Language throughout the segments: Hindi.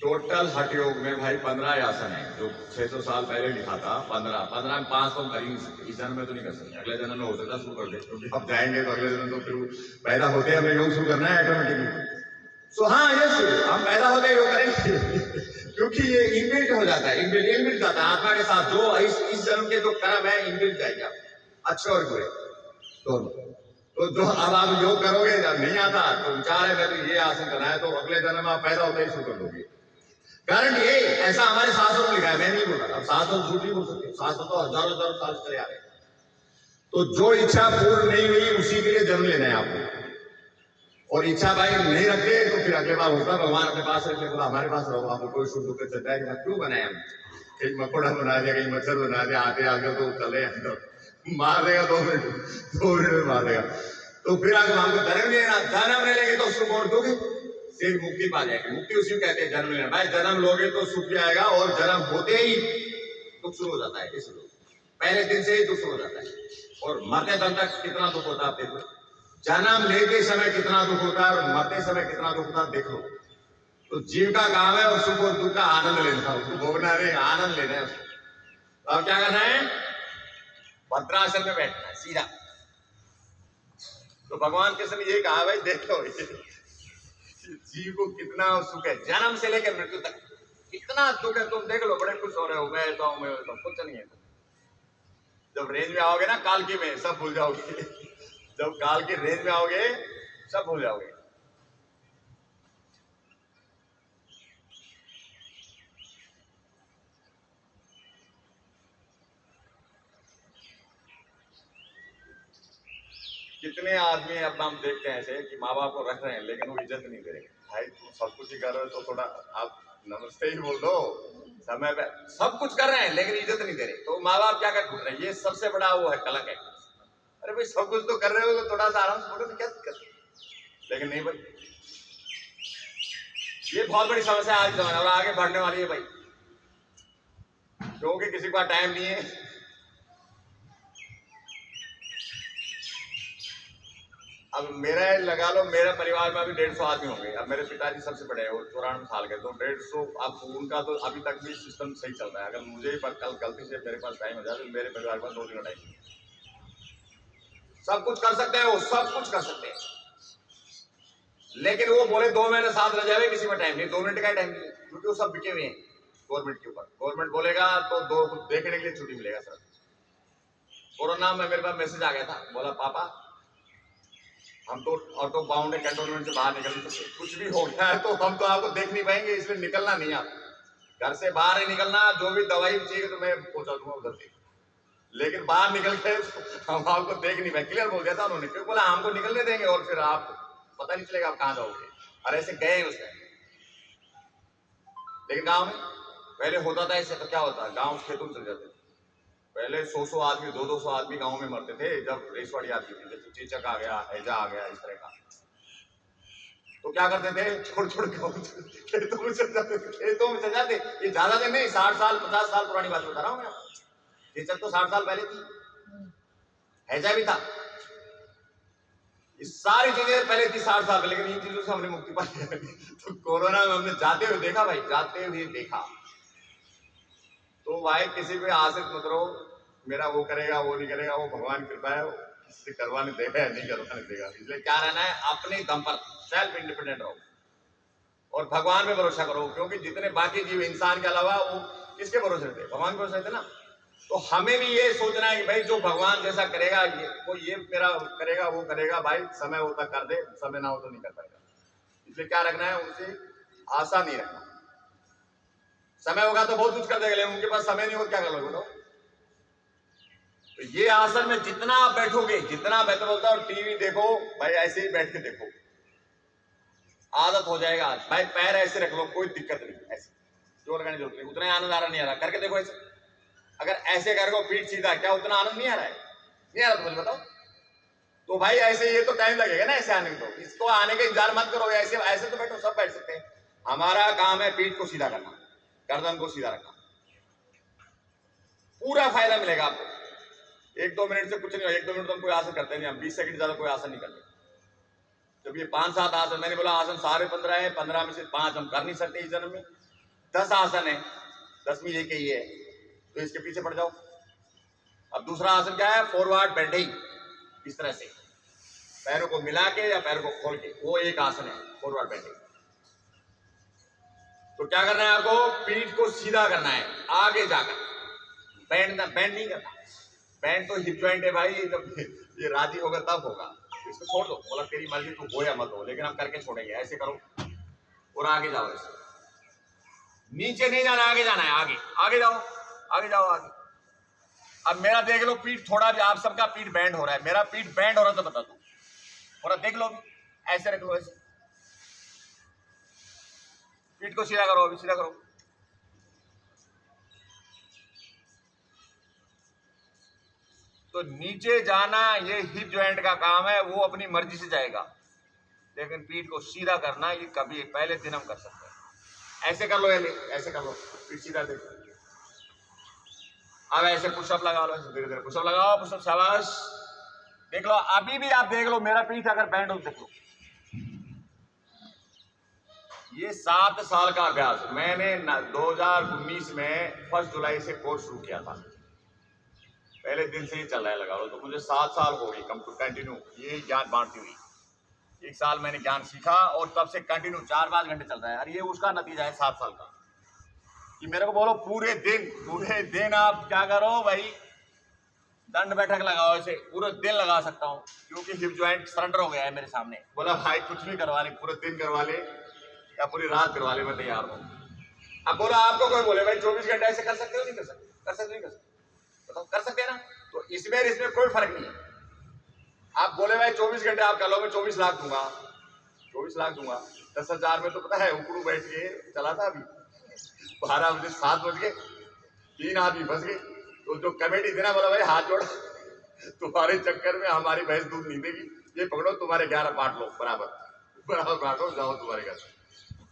टोटल हठ योग में भाई 15 आसन है, जो 600 साल पहले लिखा था। 15 में 5 तो कर ही नहीं सकते, इस जन्म में तो नहीं कर सकते, अगले जन्म में हो सकता शुरू कर दे, क्योंकि अब जाएंगे तो अगले जन्म तो फिर पैदा होते हमें योग शुरू करना है ऑटोमेटिकली। सो हाँ, यस, हम पैदा होते योग करेंगे क्योंकि ये इनबिल्ट हो जाता है, इनबिल्ट जाता है आत्मा के साथ। जो इस जन्म के जो कर्म है इनबिल्ट जाएगा, अच्छे और बुरे दोनों। तो जो अब आप योग करोगे, जब नहीं आता तो विचार है मैं तो ये आसन करना है, तो अगले जन्म आप पैदा होते ही शुरू कर दोगे। कारण ये ऐसा हमारे शास्त्रों में लिखा है, मैं नहीं बोल रहा। अब शास्त्र झूठ नहीं बोल सकते, शास्त्र तो हजारों हजारों साल चले आ रहे हैं। तो जो इच्छा पूर्ण नहीं हुई उसी के लिए जन्म लेना है आपको, और इच्छा भाई नहीं रखते तो फिर अगले बार होता भगवान अपने पास रखते, बोला हमारे पास रहो, आपको कोई सुख दुख चलता है कि क्यों बनाया हम, कहीं मकोड़ा बना दिया, कहीं मच्छर बना दिया, आते आगे तो चले मार देगा 2 मिनट में मार देगा। तो फिर आगे हमको जन्म लेना, जन्म ले लेंगे तो सुख और दुख से मुक्ति पा जाएगी। मुक्ति उसी को कहते हैं जन्म लेना। भाई जन्म लोगे तो सुख भी आएगा, और जन्म होते ही दुख शुरू हो जाता है, इसलिए पहले दिन से ही दुख शुरू हो जाता है। और मरते दम तक कितना दुख होता है आप देखो, जन्म लेते समय कितना दुख होता है और मरते समय कितना दुख होता है देख लो। तो जीव का काम है और सुख और दुख का आनंद लेना है, उसको भोगना नहीं, आनंद लेना है उसको। अब क्या करना है, भद्रासन में बैठना है सीधा। तो भगवान कृष्ण ने ये कहा, भाई देखो जीव को कितना सुख है, जन्म से लेकर मृत्यु तक कितना दुख है, तुम देख लो। बड़े खुश हो रहे हो, मैं ऐसा हूं, मैं वैसा हूं, कुछ नहीं है। जब रेंज में आओगे ना कालकी में, सब भूल जाओगे जब काल की रेंज में आओगे सब भूल जाओगे। कितने आदमी अब हम देखते हैं ऐसे कि माँ बाप को रख रहे हैं लेकिन वो इज्जत नहीं दे रहे। भाई तुम सब कुछ ही कर रहे हो तो थोड़ा आप नमस्ते ही बोल दो, समय पे सब कुछ कर रहे हैं लेकिन इज्जत नहीं दे रहे, तो माँ बाप क्या कर रहे हैं, ये सबसे बड़ा वो है कलंक है। अरे भाई सब कुछ तो कर रहे हो तो थोड़ा सा आराम से बोलो तो क्या दिक्कत, लेकिन नहीं भाई, ये बहुत बड़ी समस्या आज जमाना और आगे बढ़ने वाली है भाई, क्योंकि किसी का टाइम नहीं है। अब मेरा लगा लो, मेरे परिवार में अभी 150 आदमी होंगे। अब मेरे पिताजी सबसे बड़े हैं, वो 94 साल के, तो 150। अब उनका तो अभी तक भी सिस्टम सही चल रहा है। अगर मुझे कल गलती से मेरे पास टाइम हो जाए तो मेरे परिवार के पास 2 दिन का टाइम, सब कुछ कर सकते हैं, वो सब कुछ कर सकते हैं, लेकिन वो बोले 2 महीने साथ रह जाए, किसी में टाइम नहीं, 2 मिनट का टाइम नहीं, क्योंकि वो सब बिके हुए हैं गवर्नमेंट के ऊपर। गवर्नमेंट बोलेगा तो 2 देखने के लिए छुट्टी मिलेगा सर। कोरोना में मेरे पास मैसेज आ गया था, बोला पापा हम तो ऑटो बाउंड है, कैंटोनमेंट से बाहर निकल नहीं सकते, कुछ भी हो गया है तो हम तो आपको देख नहीं पाएंगे, इसलिए निकलना नहीं, आप घर से बाहर ही निकलना, जो भी दवाई चाहिए तो मैं पहुंचा दूंगा उधर से, लेकिन बाहर निकल के हम आपको देख नहीं पाएंगे। क्लियर बोल दिया था उन्होंने, क्यों बोला हमको निकलने देंगे और फिर आप पता नहीं चलेगा आप कहाँ जाओगे, और ऐसे गए उसमें। लेकिन गांव में पहले होता था ऐसे, तो क्या होता है, गांव खेतों में चल जाते थे पहले 100 आदमी 200 आदमी गांव में मरते थे जब रेसवाड़ी आती थी, जैसे चेचक आ गया, हैजा आ गया, इस तरह का। तो क्या करते थे, छोड़ छोड़ खेतों में चल जाते थे, खेतों में चल जाते। ये ज्यादा दिन नहीं, 60 साल 50 साल पुरानी बात बता रहा हूँ मैं। चेचक तो 60 साल पहले थी, हैजा भी था, ये सारी चीजें पहले थी 60 साल पहले, लेकिन इन चीजों से हमने मुक्ति पाई। तो कोरोना में हमने जाते हुए देखा भाई, जाते हुए देखा। तो भाई किसी को आश्रित मत रहो, मेरा वो करेगा वो नहीं करेगा, वो भगवान कृपा है, किसी करवाने देगा या नहीं करवाने देगा। इसलिए क्या रहना है, अपने दम पर सेल्फ इंडिपेंडेंट रहो और भगवान में भरोसा करो, क्योंकि जितने बाकी जीव इंसान के अलावा वो किसके भरोसे रहते, भगवान के भरोसे रहते ना। तो हमें भी ये सोचना है कि भाई जो भगवान जैसा करेगा, ये मेरा करेगा वो करेगा, भाई समय होता कर दे, समय ना हो तो नहीं कर पाएगा। इसलिए क्या रखना है, उनसे आशा नहीं रखना। समय होगा तो बहुत कुछ कर देगा, लेकिन उनके पास समय नहीं हो क्या कर लोगे बताओ। तो ये आसन में जितना आप बैठोगे, जितना बेहतर बोलता है, और टीवी देखो भाई, ऐसे ही बैठ के देखो, आदत हो जाएगा। भाई पैर ऐसे रख लो, कोई दिक्कत नहीं, ऐसे जोर लगाने जरूरत नहीं, उतना आनंद आ रहा नहीं आ रहा, करके देखो ऐसे। अगर ऐसे करो पीठ सीधा, क्या उतना आनंद नहीं आ रहा है, नहीं आ रहा तो मुझे बताओ। तो भाई ऐसे ये तो टाइम लगेगा ना ऐसे आने में, तो इसको आने का इंतजार मत करो, ऐसे ऐसे तो बैठो, सब बैठ सकते हैं। हमारा काम है पीठ को सीधा करना, गर्दन को सीधा रखना, पूरा फायदा मिलेगा आपको। 1-2 मिनट से कुछ नहीं हो, 1-2 मिनट तो हम कोई आसन करते नहीं, हम 20 सेकंड ज्यादा कोई आसन नहीं करते। जब ये 5-7 आसन, मैंने बोला आसन सारे 15 है, 15 में से 5 हम कर नहीं सकते इस जन्म में, 10 आसन है, 10वीं एक ही है, तो इसके पीछे पड़ जाओ। अब दूसरा आसन क्या है? फॉरवर्ड बेंडिंग, इस तरह से पैरों को मिला के या पैरों को खोल के, वो एक आसन है फॉरवर्ड बेंडिंग। तो क्या करना है आपको? पीठ को सीधा करना है आगे जाकर, बैंड नहीं करना। बैंड तो हिप जॉइंट है भाई, जब ये राजी होगा तब होगा, इसको छोड़ दो, बोला तेरी मर्जी, तू हो या मत हो, लेकिन हम करके छोड़ेंगे। ऐसे करो और आगे जाओ, ऐसे नीचे नहीं जाना, आगे जाना है, आगे आगे जाओ, आगे जाओ, आगे। अब मेरा देख लो पीठ, थोड़ा भी आप सबका पीठ बैंड हो रहा है, मेरा पीठ बैंड हो रहा है तो बता दो, थोड़ा देख लो, ऐसे रख लो, ऐसे पीठ को सीधा करो, अभी सीधा करो। तो नीचे जाना ये हिप जॉइंट का काम है, वो अपनी मर्जी से जाएगा, लेकिन पीठ को सीधा करना ये कभी पहले दिन हम कर सकते हैं। ऐसे कर लो, ऐसे कर लो, पीठ सीधा देखो। अब ऐसे पुशअप लगा लो, धीरे धीरे पुशअप लगाओ, पुशअप, शाबाश। देख लो, अभी भी आप देख लो, मेरा पीठ अगर बैंड हो देख लो। ये 7 साल का अभ्यास, मैंने 2019 में 1 जुलाई से कोर्स शुरू किया था, पहले दिन से ही चल रहा है, लगा लो, तो मुझे 7 साल हो गई कंटिन्यू ये ज्ञान बांटती हुई। 1 साल मैंने ज्ञान सीखा और तब से कंटिन्यू 4-5 घंटे चल रहा है। और ये उसका नतीजा है 7 साल का, कि मेरे को बोलो पूरे दिन आप क्या करो भाई, दंड बैठक लगाओ, ऐसे पूरे दिन लगा सकता हूँ, क्योंकि हिप जॉइंट सरेंडर हो गया है मेरे सामने। बोला भाई कुछ भी करवा ले, पूरे दिन करवा ले या पूरी रात करवा ले, मैं तैयार हूँ। अब बोला आपको कोई बोले भाई 24 घंटे ऐसे कर सकते हो, नहीं कर सकते? कर सकते, नहीं कर सकते? बताओ, कर सकते हैं ना? तो इसमें कोई फर्क नहीं है। आप बोले भाई 24 घंटे आप कर लो, मैं 24 लाख दूंगा, 24 लाख दूंगा। 10,000 में तो पता है उपरू बैठ के चला था, अभी 12 बजे 7 बज गए, 3 आदमी फंस गए। तो जो कमेटी थी ना, बोला भाई हाथ जोड़, तुम्हारे चक्कर में हमारी भैंस दूध नहीं देगी, ये पकड़ो, तुम्हारे 11 बांट लो, बराबर बांटो, जाओ तुम्हारे घर।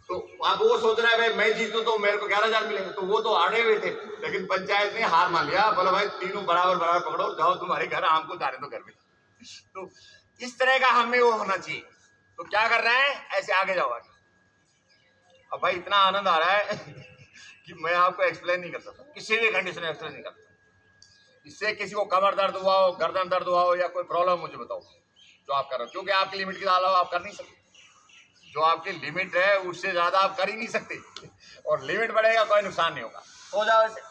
तो अब वो सोच रहा है भाई मैं जीतूं तो मेरे को 11,000 मिलेंगे, तो वो तो अड़े हुए थे, लेकिन पंचायत ने हार मान लिया, बोला भाई तीनों बराबर पकड़ो, जाओ तुम्हारे घर, हमको जाने दो घर में। तो इस तरह का हमें वो होना चाहिए। तो क्या कर रहे हैं? ऐसे आगे जाओ, आगे। अब भाई इतना आनंद आ रहा है कि मैं आपको एक्सप्लेन नहीं कर सकता, किसी भी कंडीशन में एक्सप्लेन नहीं कर सकता। इससे किसी को कमर दर्द हुआ हो, गर्दन दर्द हुआ हो, या कोई प्रॉब्लम, मुझे बताओ जो आप कर रहे हो, क्योंकि आपकी लिमिट के अलावा आप कर नहीं सकते। जो आपकी लिमिट है उससे ज्यादा आप कर ही नहीं सकते, और लिमिट बढ़ेगा कोई नुकसान नहीं होगा। हो जाओ ऐसे।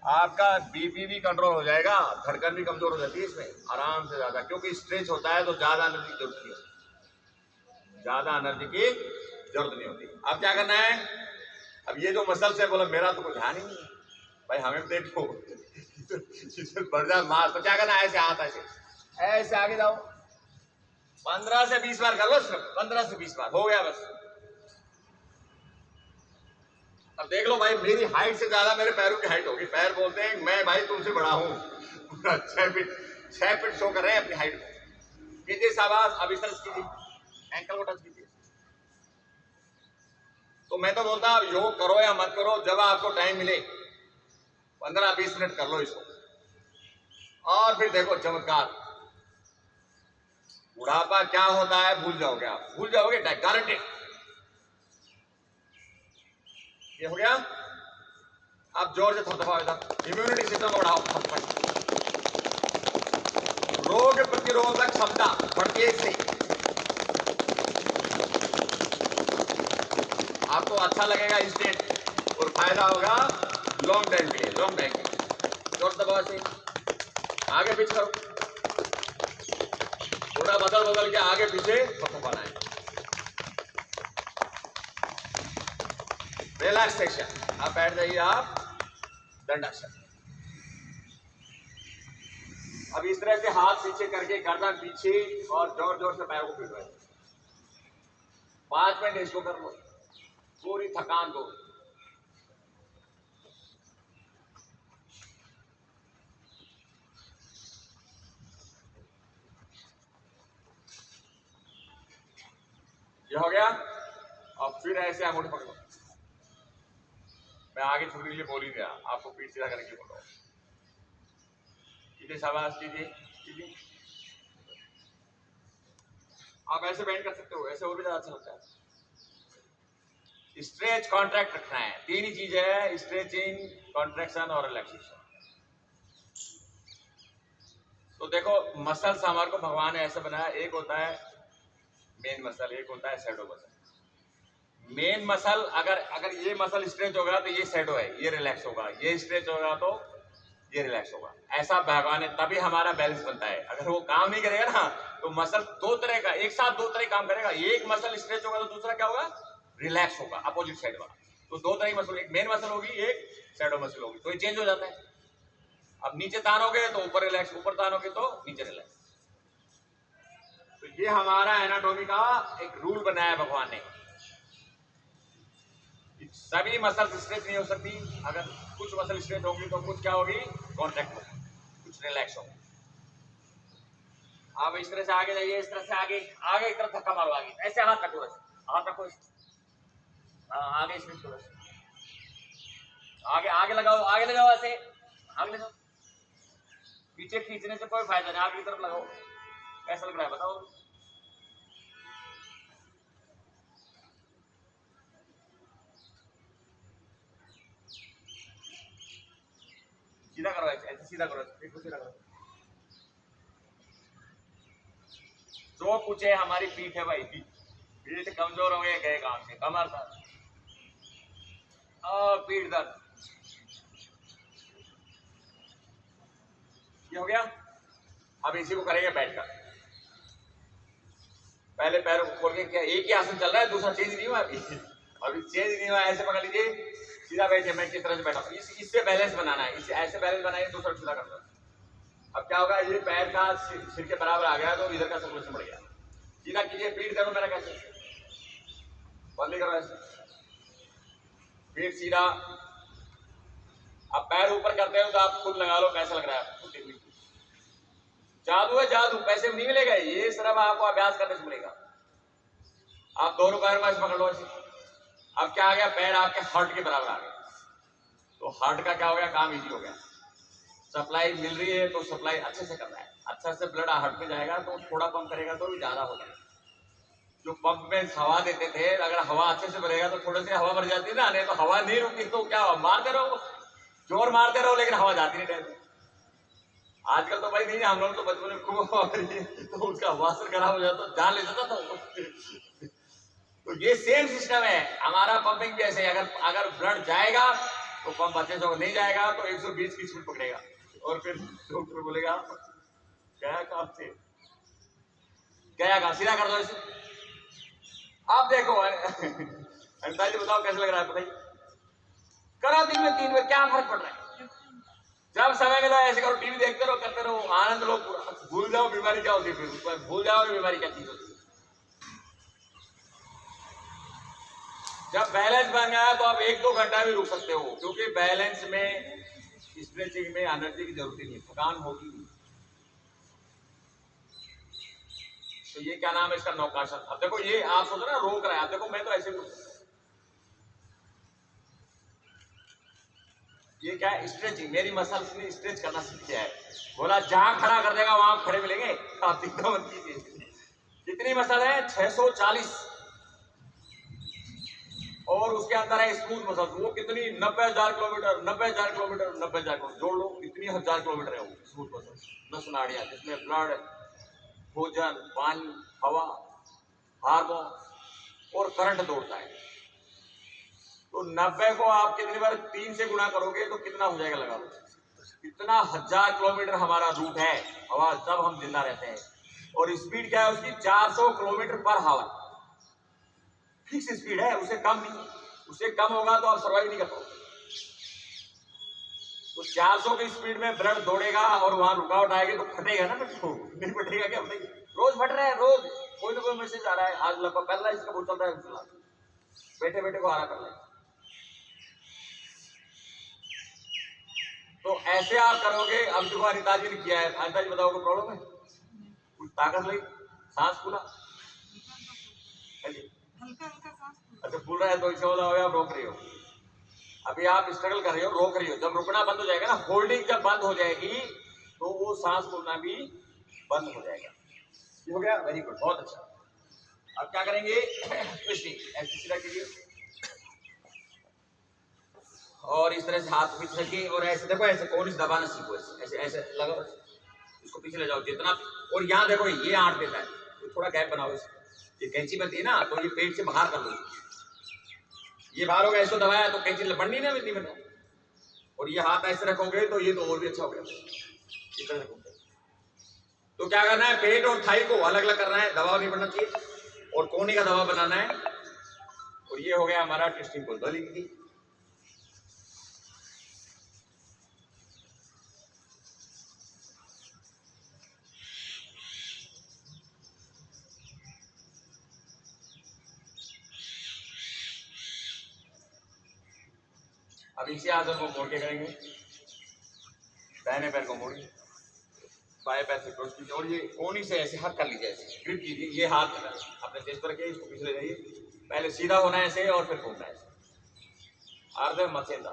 आपका बीपी भी कंट्रोल हो जाएगा, धड़कन भी कमजोर हो जाती है इसमें आराम से, ज्यादा, क्योंकि स्ट्रेच होता है तो ज्यादा एनर्जी की जरूरत नहीं होती, ज्यादा एनर्जी की जरूरत नहीं होती। अब क्या करना है? अब ये जो मसल्स है, बोला मेरा तो कोई ध्यान ही नहीं है भाई, हमें देखो बढ़ जाए मास, तो क्या करना है? ऐसे हाथ ऐसे ऐसे आगे जाओ, 15 से 20 बार कर लो, सिर्फ 15 से 20 बार हो गया बस। अब देख लो भाई, मेरी हाइट से ज्यादा मेरे पैरों की हाइट होगी, पैर बोलते हैं मैं भाई तुमसे बड़ा हूं, पूरा 6 फीट शो कर रहे हैं अपनी हाइट को। कीजिए शाबाश, अब इस तरह से कीजिए, एंकल को टच कीजिए। तो मैं तो बोलता हूं योग करो या मत करो, जब आपको टाइम मिले 15-20 मिनट कर लो इसको, और फिर देखो चमत्कार। बुढ़ापा क्या होता है भूल जाओगे, आप भूल जाओगे, गारंटेड। ये हो गया। आप जोर से थपथपाओ, इधर इम्यूनिटी सिस्टम को बढ़ाओ, रोग प्रतिरोधक क्षमता बढ़ती है इससे। आपको अच्छा लगेगा इंस्टेंट, और फायदा होगा लॉन्ग टाइम के लिए, लॉन्ग टाइम के लिए। जोर दबाव से आगे पीछे करो, थोड़ा बदल के आगे पीछे थपथपाना है। रिलैक्सेशन, आप बैठ जाइए, आप दंडासन। अब इस तरह से हाथ पीछे करके, गर्दन पीछे, और जोर जोर से पैरों को पीटो। 5 मिनट इसको कर लो, पूरी थकान को। ये हो गया। अब फिर ऐसे अंगूठे पकड़ो, मैं आगे छूने के लिए बोल ही दिया, आपको पीठ सीधा करने के लिए बोल रहा हूं। कीजिए, शाबाश, कीजिए कीजिए। आप ऐसे बैंड कर सकते हो, ऐसे और भी ज्यादा अच्छा लगता है। स्ट्रेच कॉन्ट्रैक्ट रखना है, तीन ही चीज है, स्ट्रेचिंग, कॉन्ट्रैक्शन और रिलैक्सेशन। तो देखो मसल्स हमारे को भगवान ने ऐसे बनाया, एक होता है मेन मसल, एक होता है शैडो मसल। मेन मसल अगर अगर ये मसल स्ट्रेच होगा तो ये शैडो है, ये रिलैक्स होगा, ये स्ट्रेच होगा तो ये रिलैक्स होगा। ऐसा भगवान ने, तभी हमारा बैलेंस बनता है। अगर वो काम नहीं करेगा ना तो मसल दो तरह का, एक साथ दो तरह काम करेगा, एक मसल स्ट्रेच होगा तो दूसरा क्या होगा, रिलैक्स होगा, अपोजिट साइड वाला। तो दो तरह की मसल, एक मेन मसल होगी, एक शैडो मसल होगी, तो ये चेंज हो जाता है। अब नीचे तानोगे तो ऊपर रिलैक्स, ऊपर तानोगे तो नीचे रिलैक्स। तो ये हमारा एनाटॉमी का एक रूल बनाया है भगवान ने। सभी मसल स्ट्रेच नहीं हो सकती, अगर कुछ मसल स्ट्रेच होगी तो कुछ क्या होगी, कॉन्ट्रैक्ट होगी, कुछ रिलैक्स होगी। आप इस तरह से आगे जाइए, इस तरह से आगे आगे एक तरफ धक्का मारो, आगे ऐसे हाथ रखो, हाथ रखो आगे, इसमें थोड़ा आगे आगे लगाओ, आगे लगाओ, ऐसे आगे लगाओ। पीछे खींचने से कोई फायदा नहीं, आगे की तरफ लगाओ। कैसा लग रहा है बताओ। सीधा करो, ऐसे सीधा करो, एक सीधा करो। जो कुछ है हमारी पीठ है भाई, पीठ कमजोर हो गए, गए काम से, कमर दर्द और पीठ दर्द, ये हो गया। अब इसी को करेंगे बैठकर। पहले पैरों को खोल के, क्या एक ही आसन चल रहा है, दूसरा चेंज नहीं हुआ अभी, अभी चेंज नहीं हुआ। ऐसे पकड़ लीजिए, सीधा बैठिए, मैं किस तरह से बैठा, इससे बैलेंस बनाना है, इससे ऐसे बैलेंस बनाइए, दूसरा सीधा कर दो। अब क्या होगा, ये पैर का सिर के बराबर आ गया तो इधर का सर्कुलेशन बढ़ गया। सीधा कीजिए, पीठ करो मेरा, कैसे बंद करो, ऐसे पीठ सीधा। अब पैर ऊपर करते हो तो आप खुद लगा लो कैसा लग रहा है आपको। जादू है, जादू, पैसे में नहीं मिलेगा, ये सिर्फ आपको अभ्यास करने से मिलेगा। आप दोनों पैर में पकड़ लो ऐसे। अब क्या आ गया, पैर आपके हार्ट के बराबर आ गया, तो हार्ट का क्या हो गया, काम इजी हो गया। सप्लाई मिल रही है तो सप्लाई अच्छे से करना है, अच्छा से ब्लड हार्ट में जाएगा तो थोड़ा पंप करेगा तो भी ज्यादा हो जाएगा। जो पंप में हवा देते थे, अगर हवा अच्छे से भरेगा तो थोड़ी सी हवा भर जाती है ना, नहीं तो हवा नहीं रुकी तो क्या, मारते रहो, जोर मारते रहो, लेकिन हवा जाती नहीं टाइम। आजकल तो भाई नहीं, हम लोग तो बचपन में खूब तो उसका वासर खराब हो जाता, जान ले जाता था। तो ये सेम सिस्टम है हमारा, पंपिंग भी ऐसे। अगर ब्लड जाएगा तो पंप अच्छे से, नहीं जाएगा तो 120 की स्पीड पकड़ेगा, और फिर डॉक्टर बोलेगा गया काम से, गया काम, सीधा कर दो इसे। आप देखो अनिता जी, बताओ कैसा लग रहा है, बताइए। करो दिन में 3 बार, क्या फर्क पड़ रहा है। जब समय मिला ऐसे करो, टीवी देखते रहो, करते रहो, आनंद लो पूरा, भूल जाओ बीमारी क्या होती है, फिर भूल जाओ बीमारी क्या चीज होती है। जब बैलेंस बन गया तो आप 1-2 घंटा भी रुक सकते हो, क्योंकि बैलेंस में, स्ट्रेचिंग में एनर्जी की जरूरत नहीं, थकान होगी। तो ये क्या नाम है इसका, नौकासन। अब देखो ये आप सोचो ना रोक रहा है, अब देखो मैं तो ऐसे, ये क्या है, स्ट्रेचिंग, मेरी मसल्स ने स्ट्रेच करना सीख किया है। बोला जहां खड़ा कर देगा वहां खड़े मिलेंगे, आप चिंता मत कीजिए। कितनी मसल है, 640, और उसके अंदर है स्मूथ मसल, वो कितनी 90,000 किलोमीटर, 90,000 किलोमीटर, 90,000 किलोमीटर जोड़ लो, इतनी 1000 किलोमीटर है वो स्मूथ मसल, नस नाड़ियां, जिसमें ब्लड, भोजन, पानी, हवा, हार्मोन और करंट दौड़ता है। तो 90 को आप कितनी बार 3 से गुणा करोगे तो कितना हो जाएगा, लगा लो। इतना 1000 किलोमीटर हमारा रूट है हवा, तब हम जिंदा रहते हैं। और स्पीड क्या है उसकी, 400 किलोमीटर पर हावर, फिक्स स्पीड है, उससे कम नहीं। उससे कम होगा तो आप सर्वाइव नहीं कर पाओगे। तो 400 की स्पीड में ब्लड दौड़ेगा और वहां रुकावट आएगी तो फटेगा ना, नहीं फटेगा क्या, रोज फट रहा है, रोज कोई ना कोई मैसेज आ रहा है। आज लगभग पैरालाइज का बहुत चल रहा है, बैठे बैठे को हारा कर रहा है। तो ऐसे आप करोगे। अब देखो अनिता जी ने किया है, अनिता जी बताओ कोई प्रॉब्लम है, कुछ ताकत लगी, सांस फूला, अच्छा फूल रहा है तो इसे बोला आप रोक रही हो। अभी आप स्ट्रगल कर रहे हो, रोक रही हो, जब रुकना बंद हो जाएगा ना, होल्डिंग जब बंद हो जाएगी तो वो सांस फूलना भी बंद हो जाएगा। ये हो गया, वेरी गुड, बहुत अच्छा। क्या करेंगे, ट्विस्टिंग ऐसे सीधा कीजिए और इस तरह से हाथ पीछे रखिए और ऐसे देखो, ऐसे कोनिस दबाना सीखो, ऐसे ऐसे लगाओ, इसको पीछे ले जाओ जितना, और यहाँ देखो ये आंट देता है तो थोड़ा गैप बनाओ, ये कैंची बनती है ना तो ये पेट से बाहर कर लो, ये बाहर होगा, इसको दबाया तो कैंची बढ़नी ना इतनी बना, और ये हाथ ऐसे रखोगे तो ये तो और भी अच्छा हो गया, इस तरह रखोगे। तो क्या करना है, पेट और थाई को अलग अलग करना है, दबाव नहीं पड़ना चाहिए और कोहनी का दबाव बनाना है, और ये हो गया हमारा ट्विस्टिंग पुल। दो लिखी अब इसी आसन को मोड़ के करेंगे, दाहिने पैर को मोड़िए, बाएं पैर से क्रॉस कीजिए और ये कोहनी से ऐसे हक कर लीजिए, ऐसे ग्रिप कीजिए, ये हाथ अपने चेस्ट पर रखिए, इसको पीछे ले जाइए, पहले सीधा होना है ऐसे और फिर घूमना है ऐसे, अर्ध मत्स्येंद्र।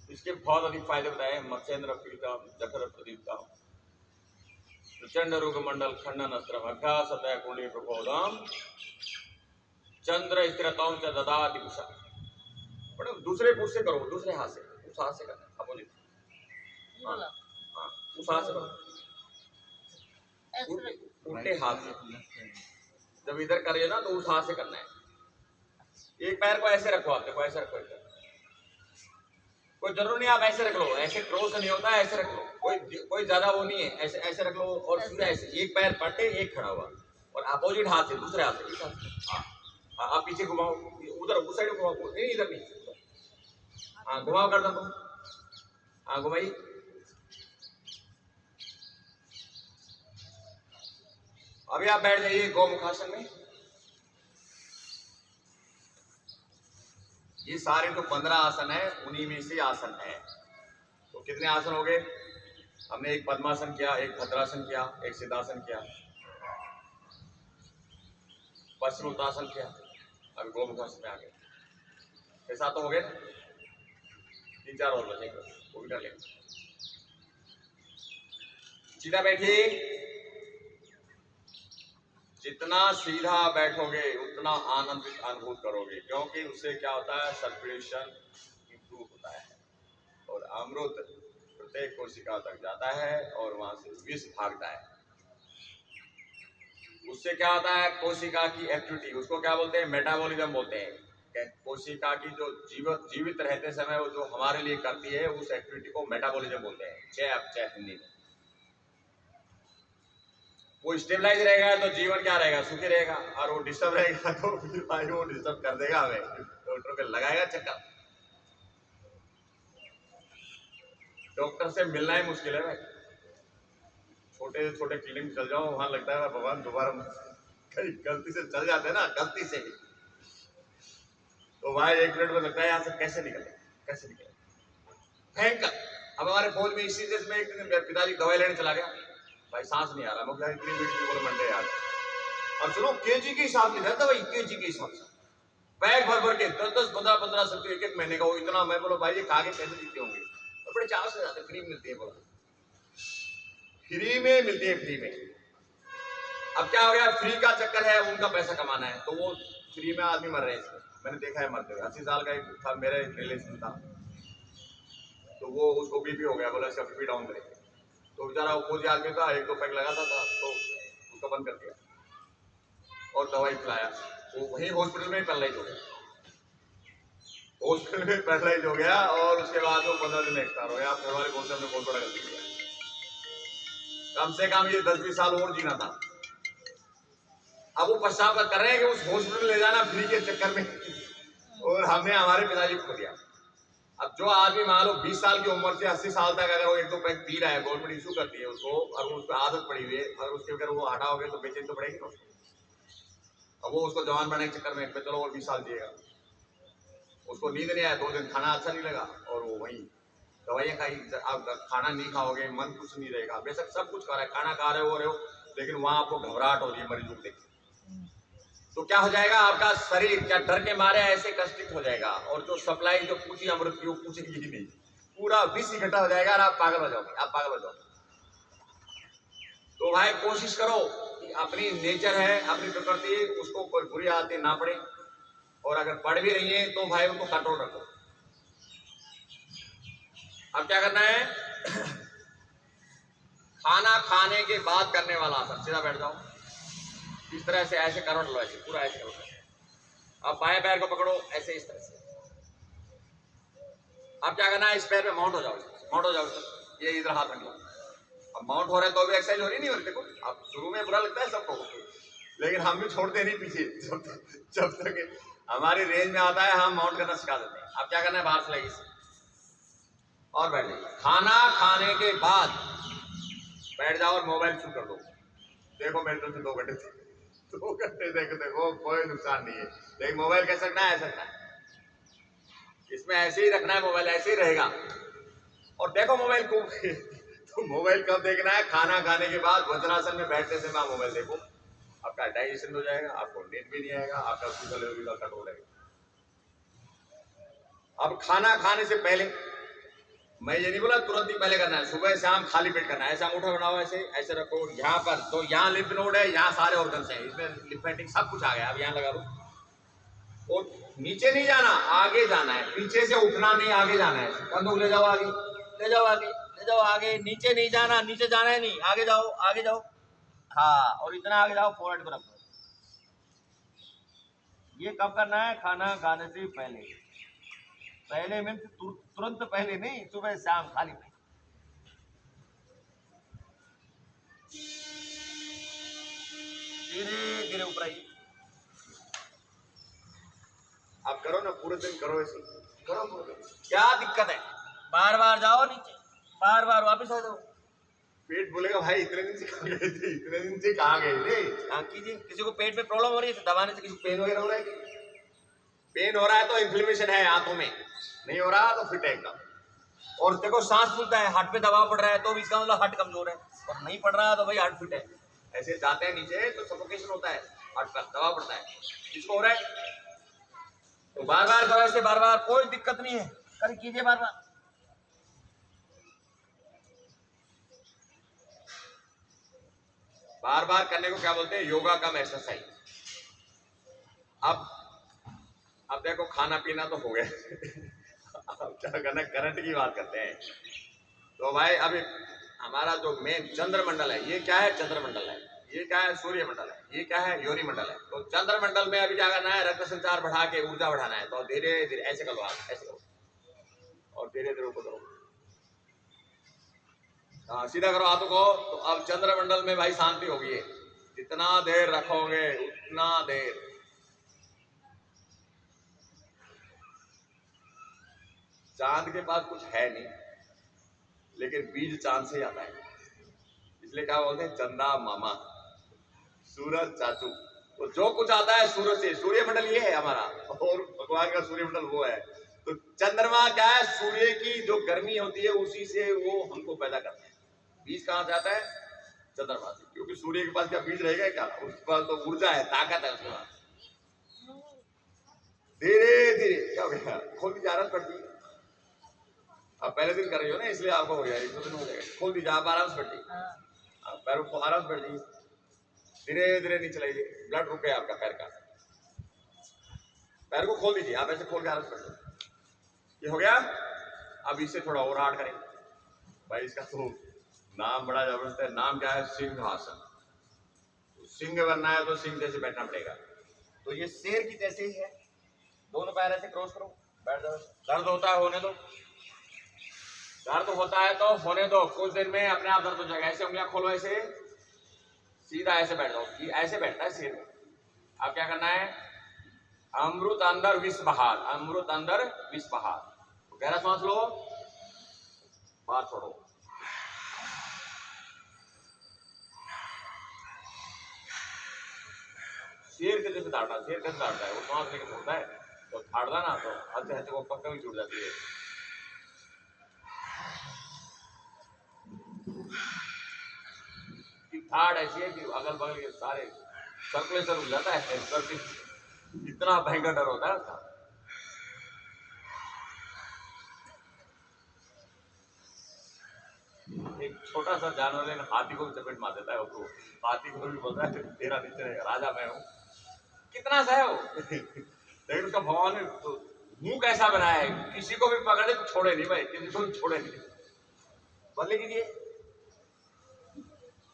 इसके बहुत अधिक फायदे बताए, मत्स्येंद्र पीड़ितम जठर प्रदीप्तम प्रचंड रोग मंडल खंडन अस्त्रम अभ्यास अतः कुंडली प्रबोधम चंद्र स्थिरताओं च ददाति कुशा। बड़ा दूसरे पुश से करो, दूसरे हाथ से, उस हाथ से करना अपोजिट, हाँ हाँ उस हाथ से करो, उल्टे हाथ से, जब इधर करिए ना तो उस हाथ से करना है, एक पैर को ऐसे रखो, आप देखो ऐसे रखो, कोई जरूर नहीं आप ऐसे रख लो, ऐसे क्रॉस नहीं होता है, ऐसे रख लो, कोई ज्यादा वो नहीं है, ऐसे ऐसे रख लो और सीधा ऐसे, एक पैर पलटे एक खड़ा हुआ और अपोजिट हाथ से, दूसरे हाथ से, इस हाथ से, हाँ आप पीछे घुमाओ, उधर उस साइड घुमाओ, नहीं इधर नहीं, हाँ घुमाओ कर दो, हाँ घुमाइए, अभी आप बैठ जाइए गौमुखासन में। ये सारे जो 15 आसन है उन्हीं में से आसन है। तो कितने आसन हो गए, हमने एक पद्मासन किया, एक भद्रासन किया, एक सिद्धासन किया, पश्चिमोत्तासन किया, अभी गोमुखासन में आ गए, ऐसा तो हो गए ना, 3-4 और बचेंगे, वो भी कर लेंगे। सीधा बैठिए, जितना सीधा बैठोगे उतना आनंदित अनुभव करोगे, क्योंकि उससे क्या होता है, सर्कुलेशन इंप्रूव होता है और अमृत प्रत्येक कोशिका तक जाता है और वहां से विष भागता है। उससे क्या होता है, कोशिका की एक्टिविटी, उसको क्या बोलते हैं, मेटाबॉलिज्म बोलते हैं। कोशिका की जो जीवित रहते समय वो जो हमारे लिए करती है उस एक्टिविटी को मेटाबॉलिज्म बोलते हैं, चय हिंदी में। वो स्टेबलाइज रहेगा तो जीवन क्या रहेगा, सुखी रहेगा, और वो डिस्टर्ब रहेगा तो फिर भाई वो डिस्टर्ब कर देगा हमें, डॉक्टर पे लगाएगा चक्कर, डॉक्टर से मिलना ही मुश्किल है भाई। छोटे छोटे क्लिनिक चल जाओ, वहां लगता है भगवान दोबारा कहीं गलती से चल जाते हैं ना, गलती से भी तो भाई 1 मिनट में लगता है यहाँ से कैसे निकले, कैसे निकले, भयंकर। अब हमारे फौज में इसी देश में एक दिन पिताजी दवाई लेने चला गया, भाई सांस नहीं आ रहा, मुझे इतनी मीठी बोले मंडे यार, और सुनो केजी के हिसाब से था भाई, केजी के हिसाब से बैग भर भर के 10-10, 15-15 सब्जी 1-1 महीने का, वो इतना, मैं बोलो भाई ये खा के कैसे जीते होंगे, और बड़े चाव से जाते, फ्री मिलती है, बोला फ्री में मिलती है, फ्री में। अब क्या हो गया, फ्री का चक्कर है, उनका पैसा कमाना है, तो वो फ्री में आदमी मर रहे हैं इसमें, मैंने देखा है मरते हुए। 80 साल का एक था, मेरा एक रिलेशन था, तो वो उसको बीपी हो गया, बोला इसका बीपी डाउन करेंगे, तो बेचारा वो फौजी आदमी था, 1-2 पैक लगाता था तो उसका बंद कर दिया और दवाई खिलाया, वो वही हॉस्पिटल में पैरालाइज हो गया, हॉस्पिटल में पैरालाइज हो गया और उसके बाद वो 15 दिन में एक्सपायर हो गया। आप घर वाले बोलते हैं हमने बहुत बड़ा गलती किया, कम से कम ये 10-20 साल और जीना था। अब वो पश्चाताप कर रहे हैं कि उस हॉस्पिटल ले जाना फ्री के चक्कर में, और हमने हमारे पिताजी को खो दिया। अब जो आदमी मान लो 20 साल की उम्र से 80 साल तक अगर वो 1-2 पैक पी रहा है, गवर्नमेंट इशू करती है उसको, और उसको आदत पड़ी हुई है, अगर उसके अगर वो हटाओगे तो बेचैनी तो पड़ेगी ना उसको। अब वो उसको जवान बनाने के चक्कर में चलो और 20 साल जिएगा, उसको नींद नहीं आया, 2 दिन खाना अच्छा नहीं लगा और वो वही दवाइयाँ खाई। आप खाना नहीं खाओगे, मन कुछ नहीं रहेगा, बेशक सब कुछ खा रहा है, खाना खा रहे हो, लेकिन वहां आपको घबराहट हो रही है मरीजों को देख, तो क्या हो जाएगा, आपका शरीर क्या डर के मारे ऐसे कष्टित हो जाएगा, और जो सप्लाई जो पूछी अमृत की वो पूछेगी ही नहीं, पूरा विष इकट्ठा हो जाएगा और आप पागल हो जाओगे, आप पागल हो जाओगे। तो भाई कोशिश करो अपनी नेचर है, अपनी प्रकृति, उसको कोई बुरी आदतें ना पड़े, और अगर पढ़ भी रही है तो भाई उनको कंट्रोल रखो। अब क्या करना है, खाना खाने के बाद करने वाला आसन, सीधा बैठ जाओ, इस तरह से ऐसे करो लो, ऐसे पूरा ऐसे करो। अब बाएं पैर को पकड़ो ऐसे, इस तरह से। अब क्या करना है, इस पैर पे माउंट हो जाओ, माउंट हो जाओ, ये इधर हाथ रख लो। अब माउंट हो रहे तो भी एक्सरसाइज हो रही नहीं हो रही। देखो अब शुरू में बुरा लगता है सबको, लेकिन हम भी छोड़ते नहीं पीछे, जब तक हमारी रेंज में आता है हम माउंट करना सिखा देते हैं। अब क्या करना है, बाहर से लगी और बैठ जाइए। खाना खाने के बाद बैठ जाओ और मोबाइल शुरू कर दो। देखो मेरे तरफ से 2 घंटे देखो कोई नुकसान नहीं है, लेकिन मोबाइल कैसे रखना है, ऐसा रखना है, इसमें ऐसे ही रखना है, मोबाइल ऐसे ही रहेगा। और देखो मोबाइल को तो मोबाइल कब देखना है, खाना खाने के बाद वज्रासन में बैठने से आप मोबाइल देखो, आपका डाइजेशन हो जाएगा, आपको नींद भी नहीं आएगा, आपका शुगर लेवल का कंट्रोल रहेगा। अब खाना खाने से पहले, मैं ये नहीं बोला तुरंत ही पहले करना है, सुबह शाम खाली पेट करना है। ऐसा अंगूठा बनाओ, ऐसे ऐसे रखो, यहाँ पर तो यहाँ लिम्फ नोड है, यहाँ सारे ऑर्गन्स हैं, इसमें लिम्फेटिक सब कुछ आ गया। अब यहाँ लगा दो, और नीचे नहीं जाना, आगे जाना है, पीछे से उठना नहीं, आगे जाना है। बंदूक ले जाओ आगे, ले जाओ आगे, ले जाओ आगे, नीचे नहीं जाना, नीचे जाना है नहीं, आगे जाओ, आगे जाओ, हाँ, और इतना आगे जाओ, फोरहेड को रखो। ये कब करना है, खाना खाने से पहले। पहले मीन्स तुरंत पहले नहीं, सुबह शाम खाली पेट। धीरे धीरे ऊपर आइए। आप करो ना, पूरे दिन करो, ऐसे करो पूरे दिन। क्या दिक्कत है, बार बार जाओ नीचे, बार बार वापस आ जाओ। पेट बोलेगा भाई इतने दिन से कहाँ गए थे, इतने दिन से कहाँ गए थे। हाँ कीजिए। किसी को पेट में प्रॉब्लम हो रही है तो दबाने से किसी को पेन वगैरह हो रहा है, पेन हो रहा है तो इन्फ्लेमेशन है हाथों में, नहीं हो रहा तो फिट है एकदम। और देखो सांस फूलता है, हार्ट पे दबाव पड़ रहा है तो इसका मतलब हार्ट कमजोर है, और नहीं पड़ रहा तो भाई हार्ट फिट है। ऐसे जाते हैं नीचे तो सफोकेशन होता है, हार्ट पर दबाव पड़ता है, किसको हो रहा है। तो बार बार करो ऐसे, बार बार, कोई दिक्कत नहीं है, कर कीजिए बार बार। बार बार करने को क्या बोलते हैं, योगा कम एक्सरसाइज। अब देखो खाना पीना तो हो गया अब क्या करना, करंट की बात करते हैं। तो भाई अभी हमारा जो मेन चंद्रमंडल है, ये क्या है, चंद्रमंडल है, ये क्या है, सूर्य मंडल है, ये क्या है, योनि मंडल है। तो चंद्रमंडल में अभी क्या करना है, रक्त संचार बढ़ा के ऊर्जा बढ़ाना है। तो धीरे धीरे ऐसे करो, आप ऐसे करो, और धीरे धीरे ऊपर करो, हाँ सीधा करो हाथों को। तो अब चंद्रमंडल में भाई शांति होगी, जितना देर रखोगे उतना देर। चांद के पास कुछ है नहीं, लेकिन बीज चांद से आता है, इसलिए क्या बोलते हैं, चंदा मामा, सूरज चाचू। तो जो कुछ आता है सूरज से, सूर्य मंडल ये है हमारा, और भगवान का सूर्य मंडल वो है। तो चंद्रमा क्या है, सूर्य की जो गर्मी होती है उसी से वो हमको पैदा करता है। बीज कहाँ से आता है, चंद्रमा से, क्योंकि सूर्य के पास क्या बीज रहेगा क्या, उसके पास तो ऊर्जा है, ताकत है उसके पास। धीरे धीरे क्या हो गया, खोल दीजिए, आराम पड़ती है। अब पहले दिन कर रही हो ना, इसलिए आपको हो गया, 1-2 दिन हो जाएगा। खोल दीजिए, आप आराम से बैठिए, आप पैरों को आराम से बैठिए, धीरे धीरे नीचे लाइए, ब्लड रुके आपका पैर का, पैर को खोल दीजिए, आप ऐसे खोल के आराम से बैठिए। ये हो गया। अब इससे थोड़ा और हार्ड करें भाई, इसका तो नाम बड़ा जबरदस्त है। नाम क्या है, सिंहासन। सिंह बनना है तो सिंह जैसे बैठना पड़ेगा। तो ये शेर की जैसे ही है, दोनों पैर ऐसे क्रॉस करो, बैठ जाओ। दर्द होता है होने दो, दर्द होता है तो होने दो, कुछ देर में अपने आप दर्द हो जाएगा। ऐसे उंगलियां खोलो, ऐसे सीधा ऐसे बैठ जाओ, ये ऐसे बैठता है शेर में। अब क्या करना है, अमृत अंदर विष बाहर, अमृत अंदर विष बाहर। तो गहरा सांस लो, बाहर छोड़ो, शेर के जैसे दाटना। शेर कैसे दाटता है, वो सांस लेके छोड़ता है, तो फाड़ता ना तो हंसते हंसते वो पक्का भी छूट जाती है। थाड़ ऐसी है कि अगल बगल के सारे सर्कुलेशन हो जाता है, इतना भयंकर डर होता है उसका। एक छोटा सा जानवर लेकिन हाथी को भी चपेट मार देता है, उसको हाथी को भी बोलता है तेरा नहीं चलेगा, राजा मैं हूँ। कितना सा है वो लेकिन उसका भगवान ने तो मुंह कैसा बनाया है, किसी को भी पकड़े तो छोड़े नहीं भाई, किसी को भी छोड़े नहीं। बदले कीजिए।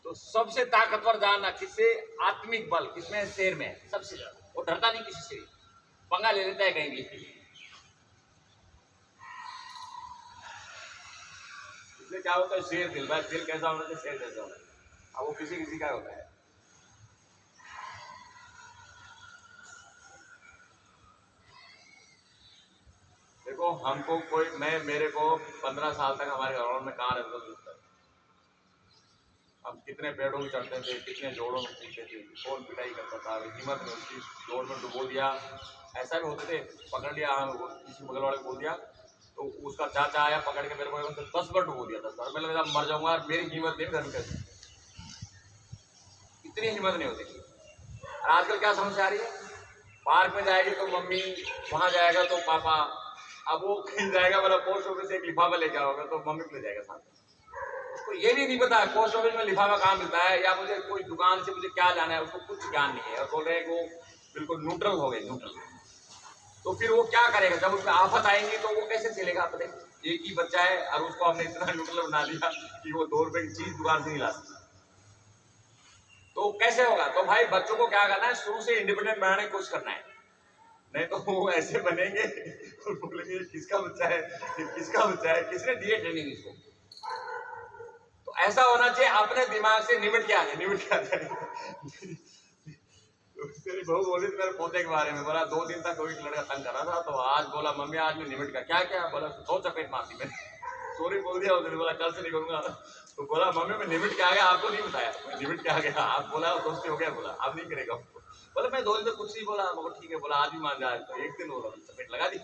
तो सबसे ताकतवर जानना किससे, आत्मिक बल किसमें, शेर में सबसे ज्यादा। वो डरता नहीं किसी से, पंगा ले लेता है कहीं भी। इसलिए क्या होता है, शेर दिल, भाई दिल कैसा होना चाहिए, शेर जैसा होना चाहिए। अब वो किसी किसी का होता है। देखो हमको कोई, मेरे को 15 साल तक हमारे ग्राउंड में कहाँ रहता था, हम कितने पेड़ों में चढ़ते थे, कितने जोड़ों में कूदते थे, कौन पिटाई करता था, हिम्मत नहीं होती, जोड़ में डुबो दिया। ऐसा भी होते थे, पकड़ लिया, किसी बगल वाले को बोल दिया तो उसका चाचा आया पकड़ के मेरे को 10 बार डुबो दिया, 10 बार। मैं लगा मर जाऊंगा, मेरी हिम्मत नहीं, घर में कैसे, इतनी हिम्मत नहीं होती। और आजकल क्या समस्या आ रही है, पार्क में जाएगी तो मम्मी, वहां जाएगा तो पापा, अब वो कहीं जाएगा बोला पोस्ट ऑफिस से एक लिफाफा लेके आओगे तो मम्मी को ले जाएगा साथ। उसको ये भी नहीं पता है पोस्ट ऑफिस में लिफाफा कहाँ मिलता है, या मुझे कोई दुकान से मुझे क्या लाना है, उसको कुछ ज्ञान नहीं है। और बोल रहे हैं वो बिल्कुल न्यूट्रल हो गए, न्यूट्रल। तो फिर वो क्या करेगा, जब उसमें आफत आएंगी तो वो कैसे चलेगा। पता एक ही बच्चा है और उसको हमने इतना न्यूट्रल बना दिया कि वो 2 रुपए की चीज दुकान से नहीं ला सकता, तो कैसे होगा। तो भाई बच्चों को क्या करना है, शुरू से इंडिपेंडेंट बनाने की कोशिश करना है, नहीं तो वो ऐसे बनेंगे और बोलेंगे किसका बच्चा है, किसका बच्चा है, किसने दिए ट्रेनिंग इसको। तो ऐसा होना चाहिए, अपने दिमाग से निमट के आ जाए, निमट के आ जाए। मेरी बहू बोली थी मेरे पोते के बारे में, बोला 2 दिन तक कोई लड़का तंग कर रहा था, तो आज बोला मम्मी आज मैं निमट का। क्या क्या बोला, 100 चपेट मारती मैंने, सॉरी बोल दिया उसने, बोला कल से नहीं करूंगा। तो बोला मम्मी मैं निमट के आ गया, आपको नहीं बताया, मैं निमट के आ गया, आप बोला दोस्ती हो गया, बोला अब नहीं करेगा। बोला मैं 2 दिन तक कुछ नहीं बोला, बोला ठीक है, बोला आज भी मान जाए। तो एक दिन बोला चपेट लगा दी,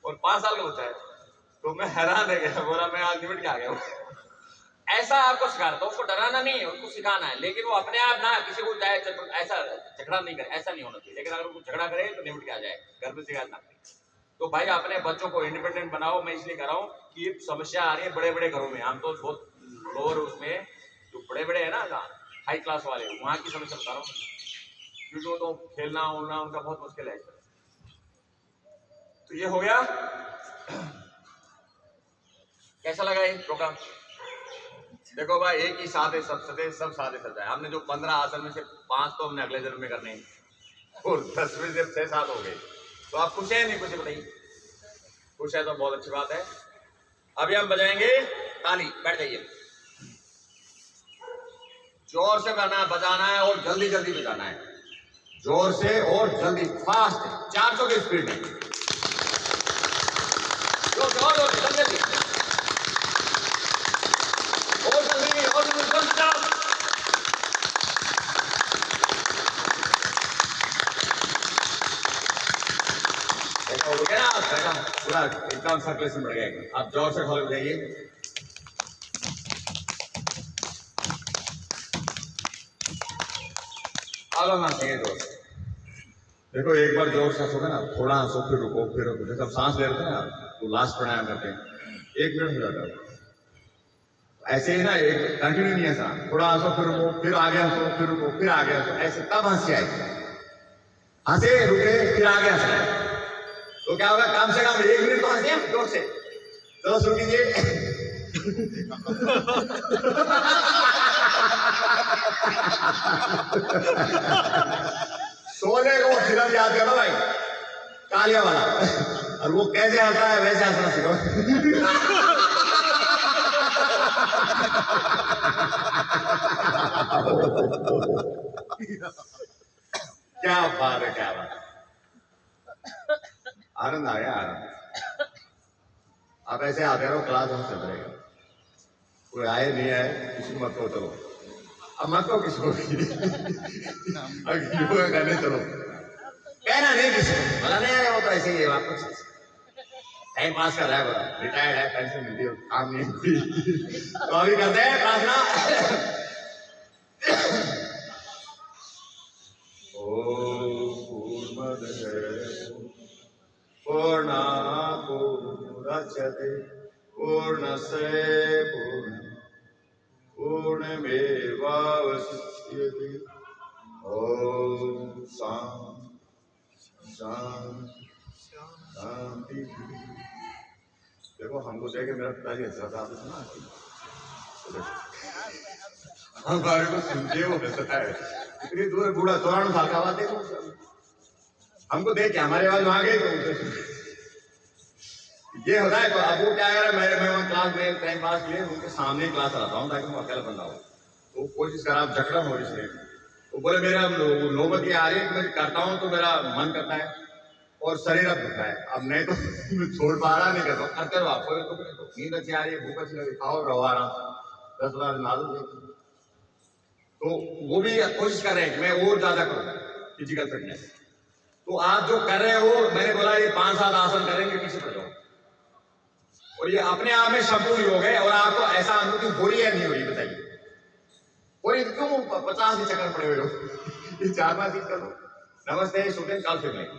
और 5 साल का बच्चा है। तो मैं हैरान रह गया, बोला मैं आज निमट के आ गया। ऐसा आपको सिखाना, तो उसको डराना नहीं है, उसको सिखाना है, लेकिन वो अपने आप ना किसी को जाए ऐसा झगड़ा नहीं करे, ऐसा नहीं होना चाहिए। लेकिन अगर वो झगड़ा करे तो निमट के आ जाए, घर में शिकायत ना करे। तो भाई अपने बच्चों को इंडिपेंडेंट बनाओ। मैं इसलिए कर रहा हूँ कि समस्या आ रही है बड़े बड़े घरों में, हम तो बहुत लोअर उसमें, जो बड़े बड़े है ना हाई क्लास वाले, वहां की समस्या बता रहा हूँ, क्योंकि वो तो खेलना उलना उनका बहुत मुश्किल है। तो ये हो गया। कैसा लगा ये प्रोग्राम। देखो भाई एक ही साथ है, सब साथ है। हमने जो 15 आसन में से 5 तो हमने अगले जन्म में करने हैं, और 10 में से 6-7 हो गए। तो आप खुश हैं नहीं खुश है बताइए। खुश है तो बहुत अच्छी बात है। अभी हम बजाएंगे ताली, बैठ जाइए। जोर से करना है, बजाना है और जल्दी जल्दी बजाना है, जोर से और जल्दी, फास्ट 400 की स्पीड में, जोर और जल्दी और जल्दी और हो गया ना, पूरा एकदम सर्कुलेशन बढ़ गया। आप जोर से खोल बजाइए। देखो एक बार जोर से हंसोगे ना, थोड़ा हंसो फिर रुको, फिर जैसे हम सांस ले रहे हैं ना, तो लास्ट प्राणायाम करते हैं, 1 मिनट हो जाता है। ऐसे ही ना, एक कंटिन्यू नहीं ऐसा, थोड़ा हंसो फिर रुको, फिर आगे हंसो फिर रुको, फिर आगे हंसो, ऐसे तब हंसी आएगी। हंसे रुके फिर आगे हंसना, तो क्या होगा, कम से कम 1 मिनट तो हंसे जोर से। चलो शुरू कीजिए। सोने को फिल्म याद करो भाई, कालिया वाला, और वो कैसे हंसता है वैसे हंसना सीखो। क्या बात है, क्या बात है, आनंद आ गया, आनंद। आप ऐसे आते रहो, क्लास हम चल रहेगा, कोई आए नहीं आए किसी को मत कहो, चलो अब मत कहो किसी को करने चलो, कहना नहीं किसी को, बोला नहीं आया वो तो ऐसे ही है, कुछ टाइम पास कर रहा है, बोला रिटायर्ड है, पेंशन मिलती है, काम नहीं हुई। तो अभी करते हैं प्रार्थना। पूर्णा पूर्णमुदच्यते पूर्णस्य पूर्ण पूर्णमेवावशिष्यते। ओम शांति। देखो हमको देखे मेरा पिताजी हंस रहा था, सुना हमारे को सुनते हो हंसता है, इतनी दूर बूढ़ा 94 साल का बात है, हमको देख के हमारे आवाज वहां गई तो ये होता है। तो अब वो क्या कर रहा है, मैं क्लास में टाइम पास के लिए उनके सामने ही क्लास चलाता हूँ ताकि मैं अकेला बंदा हो। तो कोशिश करा, आप जकड़म हो इसलिए। तो बोले मेरा नौबत ये आ रही है, मैं करता हूँ तो मेरा मन करता है और शरीर अब दुखता है। अब नहीं तो छोड़ पा रहा नहीं करता, करते रहो। आपको तो नींद अच्छी आ रही है, भूख अच्छी लगी, खाओ रहो आराम से, 10 बार नाजो। तो वो भी कोशिश कर रहे हैं कि मैं और ज्यादा करूँ फिजिकल फिटनेस। तो आप जो कर रहे हो, मैंने बोला ये 5-7 आसन करेंगे, पीछे पड़ जाओ, और ये अपने आप में संपूर्ण योग है। और आपको ऐसा अनुभूति हो रही है नहीं हो रही, बताइए हो रही? क्यों 50 ही चक्कर पड़े हुए हो? ये 4-5 चीज कर दो। नमस्ते, शुभ दिन, कल फिर लेंगे।